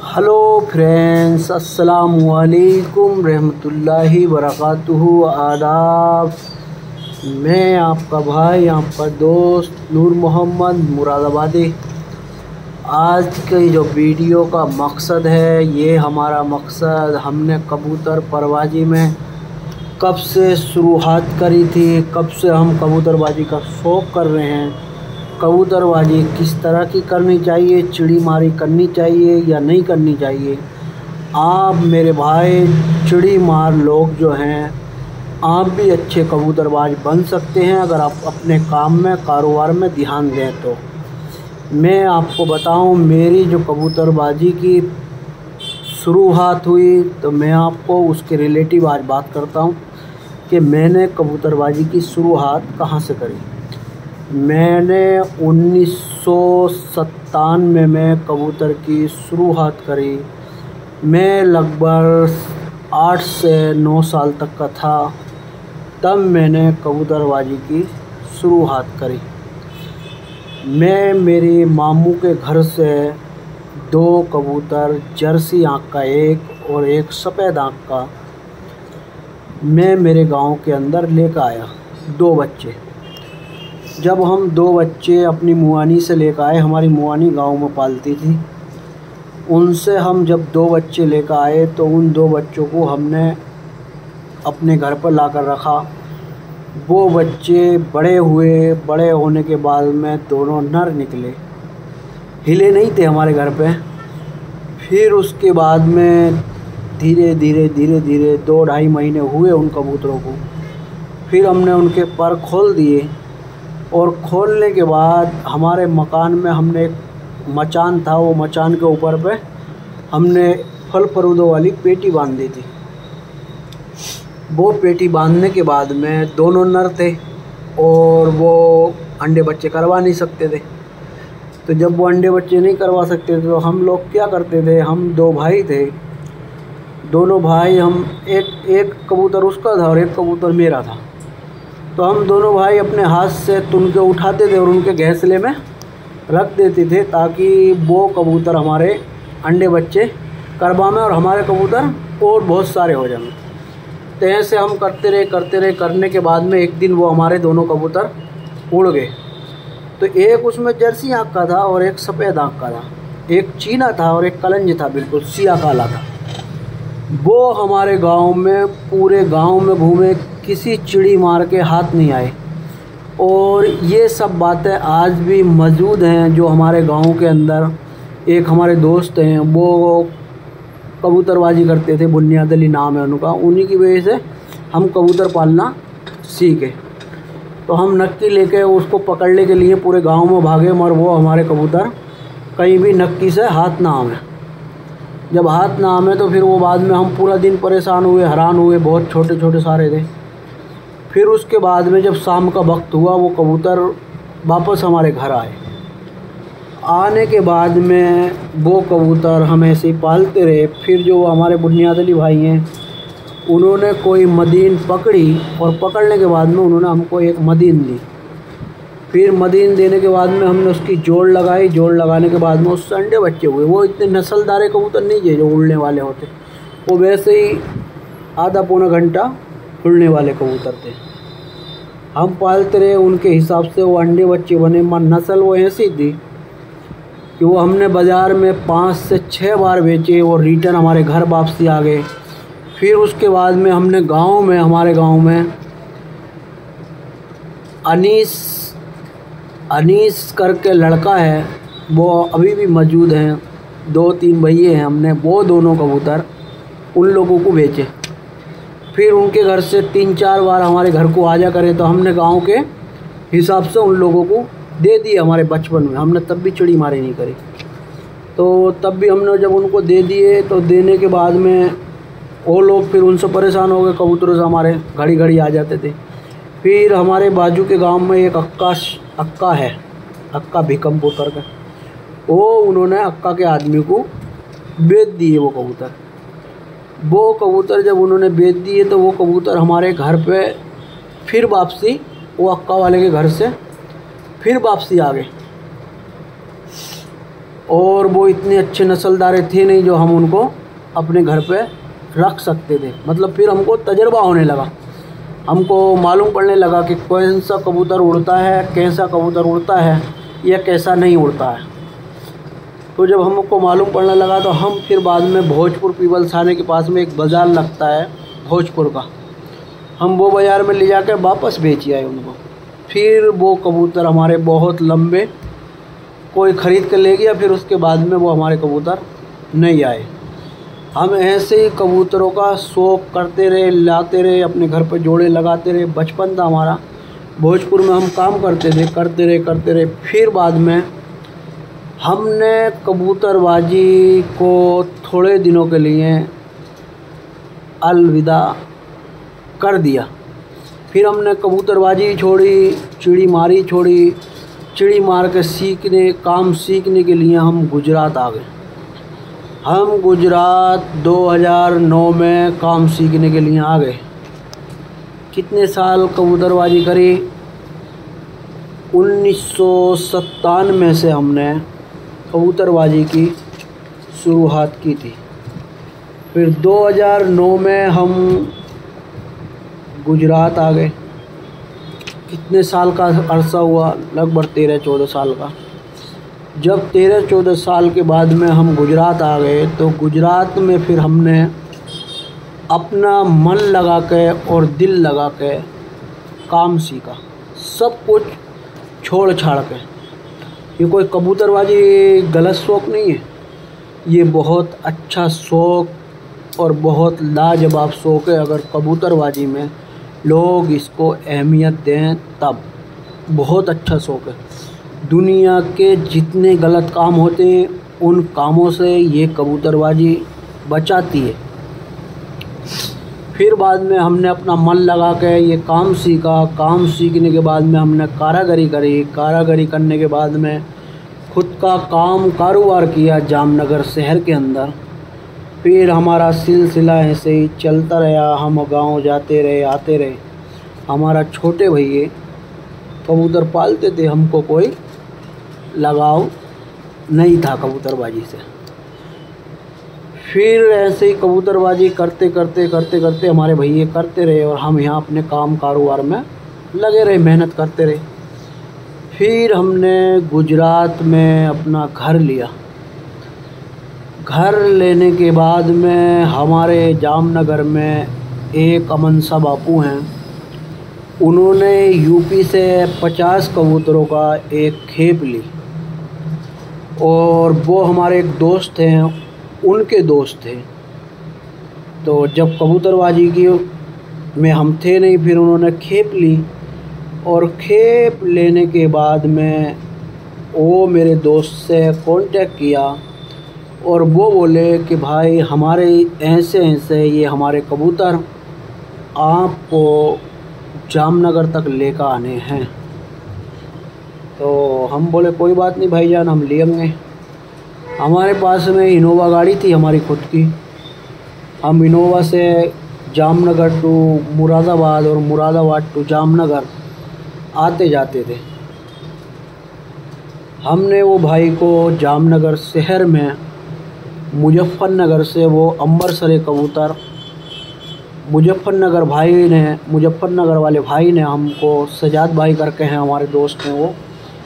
Hello friends, अस्सलामु अलैकुम रहमतुल्लाहि वबरकातुहू। आदाब। मैं आपका भाई, आपका दोस्त नूर मोहम्मद मुरादाबादी। आज की जो वीडियो का मकसद है, ये हमारा मकसद हमने कबूतर परवाजी में कब से शुरुआत करी थी, कब से हम कबूतरबाजी का शौक़ कर रहे हैं, कबूतरबाजी किस तरह की करनी चाहिए, चिड़ी मारी करनी चाहिए या नहीं करनी चाहिए। आप मेरे भाई चिड़ी मार लोग जो हैं, आप भी अच्छे कबूतरबाज बन सकते हैं अगर आप अपने काम में, कारोबार में ध्यान दें। तो मैं आपको बताऊं, मेरी जो कबूतरबाजी की शुरुआत हुई, तो मैं आपको उसके रिलेटिव आज बात करता हूं कि मैंने कबूतरबाजी की शुरुआत कहां से करी। मैंने 1997 में कबूतर की शुरुआत करी। मैं लगभग 8 से 9 साल तक का था, तब मैंने कबूतरबाजी की शुरुआत करी। मैं मेरे मामू के घर से 2 कबूतर, जर्सी आँख का एक और एक सफ़ेद आँख का, मैं मेरे गांव के अंदर लेकर आया 2 बच्चे। जब हम 2 बच्चे अपनी मुआनी से लेकर आए, हमारी मुआनी गांव में पालती थी, उनसे हम जब 2 बच्चे लेकर आए तो उन 2 बच्चों को हमने अपने घर पर लाकर रखा। वो बच्चे बड़े हुए, बड़े होने के बाद में दोनों नर निकले, हिले नहीं थे हमारे घर पे। फिर उसके बाद में धीरे धीरे 2-2.5 महीने हुए उन कबूतरों को। फिर हमने उनके पर खोल दिए और खोलने के बाद हमारे मकान में हमने एक मचान था, वो मचान के ऊपर पे हमने फल फरूदों वाली पेटी बांध दी थी। वो पेटी बांधने के बाद में दोनों नर थे और वो अंडे बच्चे करवा नहीं सकते थे। तो जब वो अंडे बच्चे नहीं करवा सकते थे तो हम लोग क्या करते थे, हम 2 भाई थे, दोनों भाई, हम एक कबूतर उसका था और एक कबूतर मेरा था। तो हम दोनों भाई अपने हाथ से तुनके उठाते थे और उनके घोंसले में रख देते थे, ताकि वो कबूतर हमारे अंडे बच्चे करवाएं और हमारे कबूतर और बहुत सारे हो जाएं। तो ऐसे हम करते रहे। करने के बाद में एक दिन वो हमारे दोनों कबूतर उड़ गए। तो एक उसमें जर्सी आँख का था और एक सफ़ेद आँख का था, एक चीना था और एक कलंज था, बिल्कुल सिया काला था। वो हमारे गांव में, पूरे गांव में घूमे, किसी चिड़ी मार के हाथ नहीं आए। और ये सब बातें आज भी मौजूद हैं। जो हमारे गांव के अंदर एक हमारे दोस्त हैं, वो कबूतरबाजी करते थे, बुनियाद अली नाम है उनका, उन्हीं की वजह से हम कबूतर पालना सीखे। तो हम नक्की लेके उसको पकड़ने के लिए पूरे गांव में भागे, मगर वो हमारे कबूतर कहीं भी नक्की से हाथ ना आवे। जब हाथ ना आवे तो फिर वो बाद में हम पूरा दिन परेशान हुए, हैरान हुए, बहुत छोटे छोटे सारे थे। फिर उसके बाद में जब शाम का वक्त हुआ, वो कबूतर वापस हमारे घर आए। आने के बाद में वो कबूतर हम ऐसे ही पालते रहे। फिर जो हमारे बुनियाद अली भाई हैं, उन्होंने कोई मदीन पकड़ी और पकड़ने के बाद में उन्होंने हमको एक मदीन दी। फिर मदीन देने के बाद में हमने उसकी जोड़ लगाई। जोड़ लगाने के बाद में उससे अंडे बच्चे हुए। वो इतने नस्लदार कबूतर नहीं थे जो उड़ने वाले होते, वो वैसे ही आधा पौना घंटा उड़ने वाले कबूतर थे। हम पालते रहे, उनके हिसाब से वो अंडे बच्चे बने। नस्ल वो ऐसी थी कि वो हमने बाज़ार में 5 से 6 बार बेचे और रिटर्न हमारे घर वापसी आ गए। फिर उसके बाद में हमने गांव में, हमारे गांव में अनीस करके लड़का है, वो अभी भी मौजूद हैं, 2-3 भैये हैं। हमने वो दोनों कबूतर उन लोगों को बेचे। फिर उनके घर से 3-4 बार हमारे घर को आ जा करे, तो हमने गांव के हिसाब से उन लोगों को दे दिए। हमारे बचपन में हमने तब भी चिड़ी मारी नहीं करी, तो तब भी हमने जब उनको दे दिए, तो देने के बाद में वो लोग फिर उनसे परेशान हो गए, कबूतरों से हमारे घड़ी घड़ी आ जाते थे। फिर हमारे बाजू के गांव में एक अक्का है, अक्का भिकमपुर करके, वो उन्होंने अक्का के आदमी को बेच दिए वो कबूतर। वो कबूतर जब उन्होंने बेच दिए तो वो कबूतर हमारे घर पे फिर वापसी, वो अक्का वाले के घर से फिर वापसी आ गए। और वो इतने अच्छे नस्लदार थे नहीं जो हम उनको अपने घर पे रख सकते थे। मतलब फिर हमको तजर्बा होने लगा, हमको मालूम पड़ने लगा कि कौन सा कबूतर उड़ता है, कैसा कबूतर उड़ता है या कैसा नहीं उड़ता है। तो जब हमको मालूम पड़ने लगा तो हम फिर बाद में भोजपुर पीपल थाने के पास में एक बाज़ार लगता है भोजपुर का, हम वो बाज़ार में ले जाकर वापस बेच आए उनको। फिर वो कबूतर हमारे बहुत लंबे कोई ख़रीद कर ले गया, फिर उसके बाद में वो हमारे कबूतर नहीं आए। हम ऐसे ही कबूतरों का शौक़ करते रहे, लाते रहे, अपने घर पर जोड़े लगाते रहे। बचपन था हमारा, भोजपुर में हम काम करते रहे। फिर बाद में हमने कबूतरबाजी को थोड़े दिनों के लिए अलविदा कर दिया। फिर हमने कबूतरबाजी छोड़ी, चिड़ी मारी छोड़ी। चिड़ी मार के काम सीखने के लिए हम गुजरात आ गए। हम गुजरात 2009 में काम सीखने के लिए आ गए। कितने साल कबूतरबाजी करी? 1997 से हमने कबूतरबाजी की शुरुआत की थी। फिर 2009 में हम गुजरात आ गए। कितने साल का अरसा हुआ? लगभग 13-14 साल का। जब 13-14 साल के बाद में हम गुजरात आ गए तो गुजरात में फिर हमने अपना मन लगा के और दिल लगा के काम सीखा, सब कुछ छोड़ छाड़ के। ये कोई कबूतरबाजी गलत शौक़ नहीं है, ये बहुत अच्छा शौक़ और बहुत लाजवाब शौक़ है। अगर कबूतरबाजी में लोग इसको अहमियत दें तब बहुत अच्छा शौक़ है। दुनिया के जितने गलत काम होते हैं उन कामों से ये कबूतरबाजी बचाती है। फिर बाद में हमने अपना मन लगा के ये काम सीखा। काम सीखने के बाद में हमने कारागरी करी। कारागरी करने के बाद में खुद का कारोबार किया जामनगर शहर के अंदर। फिर हमारा सिलसिला ऐसे ही चलता रहा। हम गांव जाते रहे, आते रहे। हमारा छोटे भैया कबूतर पालते थे, हमको कोई लगाव नहीं था कबूतरबाजी से। फिर ऐसे ही कबूतरबाजी करते करते हमारे भैया करते रहे और हम यहाँ अपने कारोबार में लगे रहे, मेहनत करते रहे। फिर हमने गुजरात में अपना घर लिया। घर लेने के बाद में हमारे जामनगर में एक अमन सा बापू हैं, उन्होंने यूपी से 50 कबूतरों का एक खेप ली और वो हमारे एक दोस्त हैं, उनके दोस्त थे। तो जब कबूतरबाजी की में हम थे नहीं, फिर उन्होंने खेप ली और खेप लेने के बाद में वो मेरे दोस्त से कांटेक्ट किया और वो बोले कि भाई हमारे ऐसे ये हमारे कबूतर आपको जामनगर तक लेकर आने हैं। तो हम बोले कोई बात नहीं भाईजान, हम ले आएंगे। हमारे पास में इनोवा गाड़ी थी हमारी खुद की। हम इनोवा से जामनगर टू मुरादाबाद और मुरादाबाद टू जामनगर आते जाते थे। हमने वो भाई को जामनगर शहर में मुजफ्फरनगर से वो अंबरसरे कबूतर मुजफ्फरनगर वाले भाई ने हमको, सजाद भाई करके हैं हमारे दोस्त हैं वो,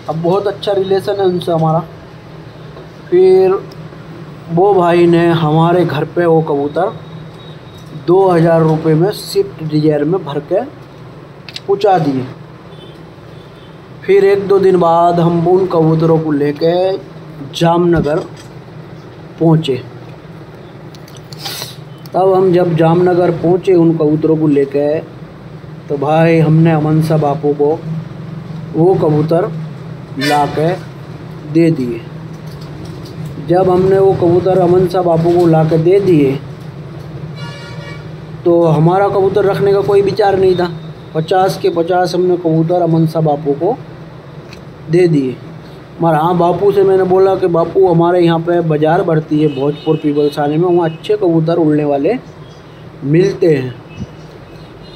अब बहुत अच्छा रिलेशन है उनसे हमारा। फिर वो भाई ने हमारे घर पे वो कबूतर 2000 रुपये में स्विफ्ट डिज़ायर में भर के पहुँचा दिए। फिर 1-2 दिन बाद हम उन कबूतरों को लेके जामनगर पहुँचे। तब हम जब जामनगर पहुँचे उन कबूतरों को लेके, तो भाई हमने अमन सा बापू को वो कबूतर ला के दे दिए। जब हमने वो कबूतर अमन सा बापू को ला के दे दिए तो हमारा कबूतर रखने का कोई विचार नहीं था। 50 के 50 हमने कबूतर अमन सा बापू को दे दिए। मगर हाँ, बापू से मैंने बोला कि बापू हमारे यहाँ पे बाज़ार बढ़ती है भोजपुर पीपल थाने में, वहाँ अच्छे कबूतर उड़ने वाले मिलते हैं।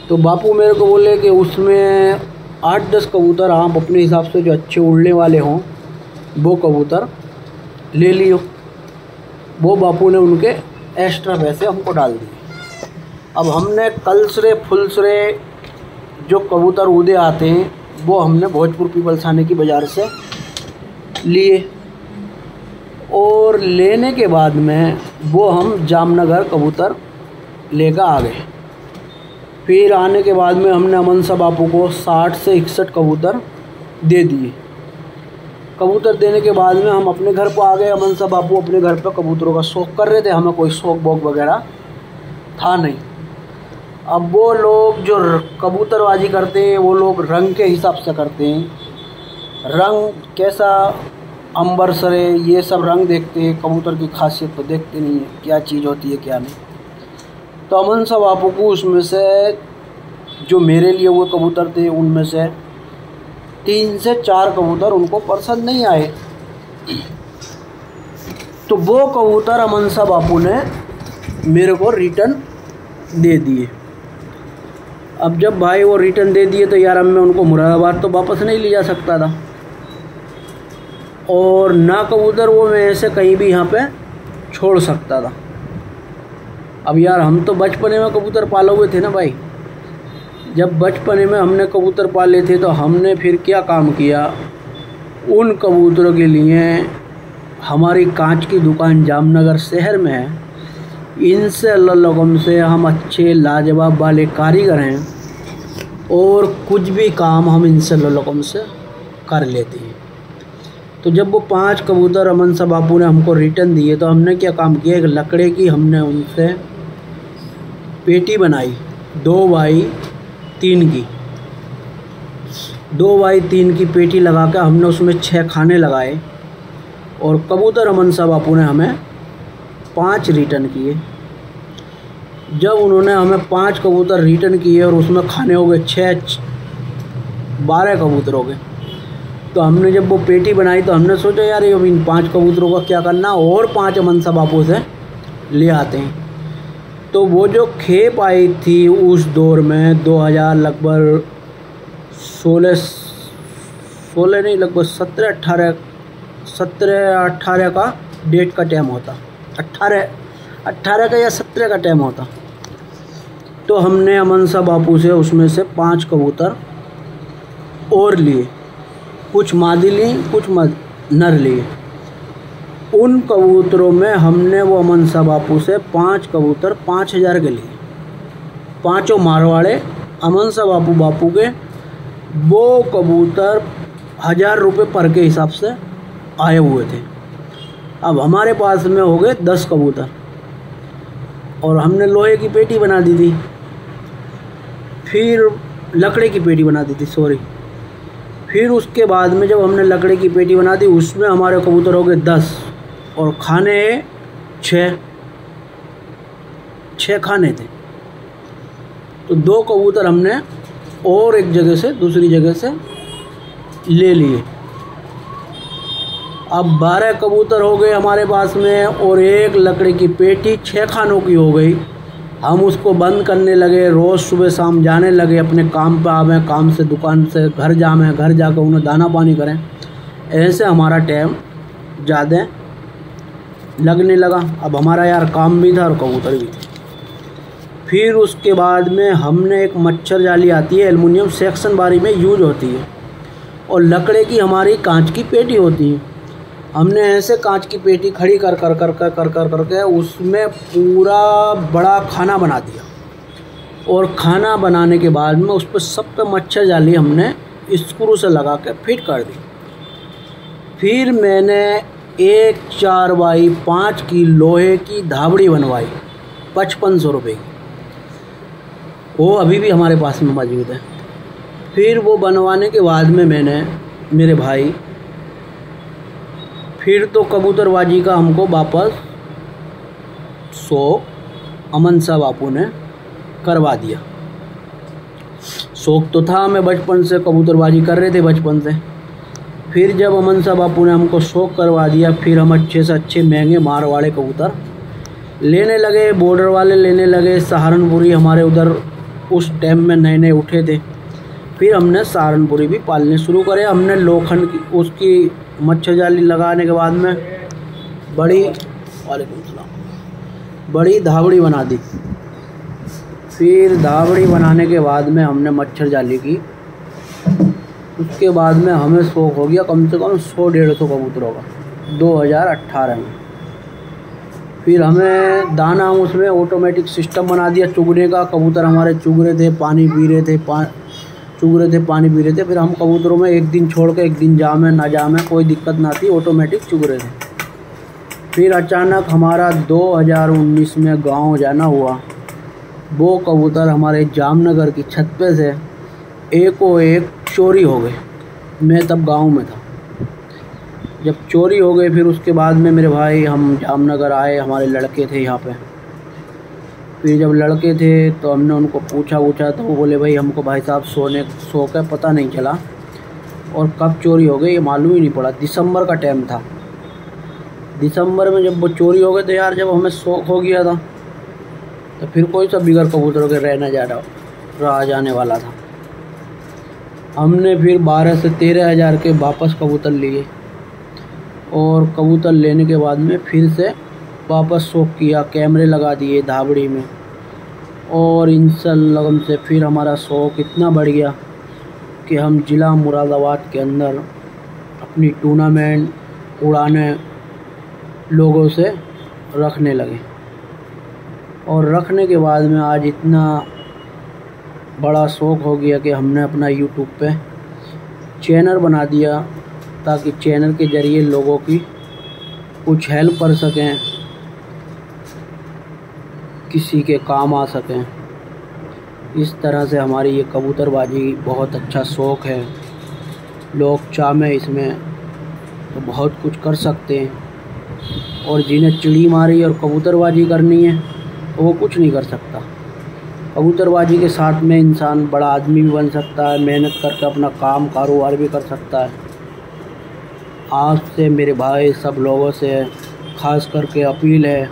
तो बापू मेरे को बोले कि उसमें 8-10 कबूतर आप अपने हिसाब से जो अच्छे उड़ने वाले हों वो कबूतर ले लियो। वो बापू ने उनके एक्स्ट्रा पैसे हमको डाल दिए। अब हमने कलसरे फुलसरे जो कबूतर उड़े आते हैं वो हमने भोजपुर पीपलसाने की बाज़ार से लिए, और लेने के बाद में वो हम जामनगर कबूतर लेकर आ गए। फिर आने के बाद में हमने अमन शाह बापू को 60 से 61 कबूतर दे दिए। कबूतर देने के बाद में हम अपने घर पर आ गए। अमन शाह बापू अपने घर पर कबूतरों का शौक़ कर रहे थे, हमें कोई शौक़ वौक़ वगैरह था नहीं। अब वो लोग जो कबूतरबाजी करते हैं वो लोग रंग के हिसाब से करते हैं, रंग कैसा, अंबर सरे, ये सब रंग देखते हैं, कबूतर की खासियत तो देखते नहीं है क्या चीज़ होती है क्या नहीं। तो अमन शाह बापू को उसमें से जो मेरे लिए हुए कबूतर थे उनमें से 3 से 4 कबूतर उनको पसंद नहीं आए। तो वो कबूतर अमन शाह बापू ने मेरे को रिटर्न दे दिए। अब जब भाई वो रिटर्न दे दिए तो यार अब मैं उनको मुरादाबाद तो वापस नहीं ले जा सकता था, और ना कबूतर वो मैं ऐसे कहीं भी यहाँ पे छोड़ सकता था। अब यार हम तो बचपने में कबूतर पाले हुए थे ना भाई। जब बचपने में हमने कबूतर पाले थे तो हमने फिर क्या काम किया, उन कबूतरों के लिए हमारी कांच की दुकान जामनगर शहर में है, इनसे अल्लाह लगम से हम अच्छे लाजवाब वाले कारीगर हैं, और कुछ भी काम हम इनसे अल्लाह लगम से कर लेते हैं। तो जब वो 5 कबूतर अमन शाह बापू ने हमको रिटर्न दिए तो हमने क्या काम किया, एक लकड़े की हमने उनसे पेटी बनाई 2x3 की। 2x3 की पेटी लगा कर हमने उसमें 6 खाने लगाए, और कबूतर अमन शाह बापू ने हमें 5 रिटर्न किए। जब उन्होंने हमें 5 कबूतर रिटर्न किए और उसमें खाने हो गए 6, 12 कबूतर हो गए, तो हमने जब वो पेटी बनाई तो हमने सोचा यार अब इन 5 कबूतरों का क्या करना, और 5 अमन शाह बापू से ले आते हैं। तो वो जो खेप आई थी उस दौर में 2000 लगभग 16 नहीं, लगभग 17-18 का डेट का टाइम होता, 18 का या 17 का टाइम होता। तो हमने अमन शाह बापू से उसमें से 5 कबूतर और लिए, कुछ मादी ली कुछ नर लिए। उन कबूतरों में हमने वो अमन शाह बापू से 5 कबूतर 5000 के लिए, 5 मारवाड़े अमन शाह बापू के वो कबूतर 1000 रुपये पर के हिसाब से आए हुए थे। अब हमारे पास में हो गए 10 कबूतर, और हमने लोहे की पेटी बना दी थी, फिर लकड़े की पेटी बना दी थी सॉरी। फिर उसके बाद में जब हमने लकड़े की पेटी बना दी उसमें हमारे कबूतर हो गए 10, और खाने 6 खाने थे। तो 2 कबूतर हमने और एक जगह से दूसरी जगह से ले लिए। अब 12 कबूतर हो गए हमारे पास में, और एक लकड़ी की पेटी 6 खानों की हो गई। हम उसको बंद करने लगे, रोज़ सुबह शाम जाने लगे अपने काम पे, आवे काम से दुकान से घर जावे, घर जाकर उन्हें दाना पानी करें। ऐसे हमारा टाइम ज़्यादा लगने लगा। अब हमारा यार काम भी था और कबूतर भी थे। फिर उसके बाद में हमने एक मच्छर जाली आती है, एल्युमिनियम सेक्शन बारी में यूज होती है, और लकड़े की हमारी कांच की पेटी होती है। हमने ऐसे कांच की पेटी खड़ी कर करके उसमें पूरा बड़ा खाना बना दिया, और खाना बनाने के बाद में उस पर सब पे मच्छर जाली हमने स्क्रू से लगा के फिट कर दी। फिर मैंने एक 4x5 की लोहे की धाबड़ी बनवाई 5500 रुपये की, वो अभी भी हमारे पास में मौजूद है। फिर वो बनवाने के बाद में मैंने, मेरे भाई, फिर तो कबूतरबाजी का हमको वापस शौक़ अमन शाह बापू ने करवा दिया। शौक़ तो था हमें बचपन से, कबूतरबाजी कर रहे थे बचपन से। फिर जब अमन शाह बापू ने हमको शौक़ करवा दिया, फिर हम अच्छे से अच्छे महंगे मारवाड़े कबूतर लेने लगे, बॉर्डर वाले लेने लगे। सहारनपुरी हमारे उधर उस टाइम में नए नए उठे थे। फिर हमने सहारनपुरी भी पालने शुरू करे। हमने लोखंड की उसकी मच्छर जाली लगाने के बाद में वालेकुम सलाम, बड़ी धावड़ी बना दी। फिर धावड़ी बनाने के बाद में हमने मच्छर जाली की। उसके बाद में हमें शौक हो गया कम से कम 100-150 कबूतरों का 2018 में। फिर हमें दाना उसमें ऑटोमेटिक सिस्टम बना दिया चुगने का। कबूतर हमारे चुग रहे थे, पानी पी रहे थे, पानी पी रहे थे। फिर हम कबूतरों में एक दिन छोड़ के एक दिन जामे ना जामे कोई दिक्कत ना थी, ऑटोमेटिक चुग रहे थे। फिर अचानक हमारा 2019 में गांव जाना हुआ। वो कबूतर हमारे जामनगर की छत पे से एक चोरी हो गए। मैं तब गांव में था। जब चोरी हो गए फिर उसके बाद में मेरे भाई हम जामनगर आए, हमारे लड़के थे यहाँ पे। फिर जब लड़के थे तो हमने उनको पूछा तो वो बोले भाई हमको भाई साहब सो के पता नहीं चला और कब चोरी हो गई ये मालूम ही नहीं पड़ा। दिसंबर का टाइम था। दिसंबर में जब वो चोरी हो गए तो यार जब हमें शौक हो गया था तो फिर कोई सा बिगर कबूतरों के रह जाने वाला था। हमने फिर 12 से 13 हज़ार के वापस कबूतर लिए और कबूतर लेने के बाद में फिर से वापस शौक किया, कैमरे लगा दिए धावड़ी में। और इंशाअल्लाह से फिर हमारा शौक इतना बढ़ गया कि हम ज़िला मुरादाबाद के अंदर अपनी टूर्नामेंट उड़ाने लोगों से रखने लगे। और रखने के बाद में आज इतना बड़ा शौक हो गया कि हमने अपना यूट्यूब पे चैनल बना दिया ताकि चैनल के ज़रिए लोगों की कुछ हेल्प कर सकें, किसी के काम आ सकें। इस तरह से हमारी ये कबूतरबाजी बहुत अच्छा शौक़ है। लोग चाहें इसमें तो बहुत कुछ कर सकते हैं और जिन्हें चिड़ी मारी और कबूतरबाजी करनी है तो वो कुछ नहीं कर सकता। कबूतरबाजी के साथ में इंसान बड़ा आदमी भी बन सकता है, मेहनत करके अपना काम कारोबार भी कर सकता है। आपसे मेरे भाई सब लोगों से ख़ास करके अपील है,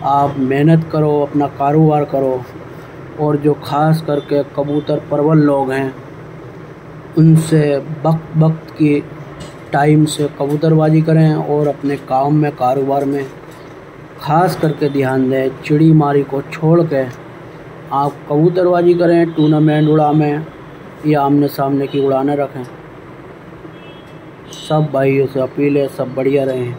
आप मेहनत करो, अपना कारोबार करो और जो ख़ास करके कबूतर परवर लोग हैं उनसे वक्त की टाइम से कबूतरबाजी करें और अपने काम में कारोबार में ख़ास करके ध्यान दें। चिड़ी मारी को छोड़ के आप कबूतरबाजी करें, टूर्नामेंट उड़ाएं या आमने सामने की उड़ाने रखें। सब भाइयों से अपील है, सब बढ़िया रहें।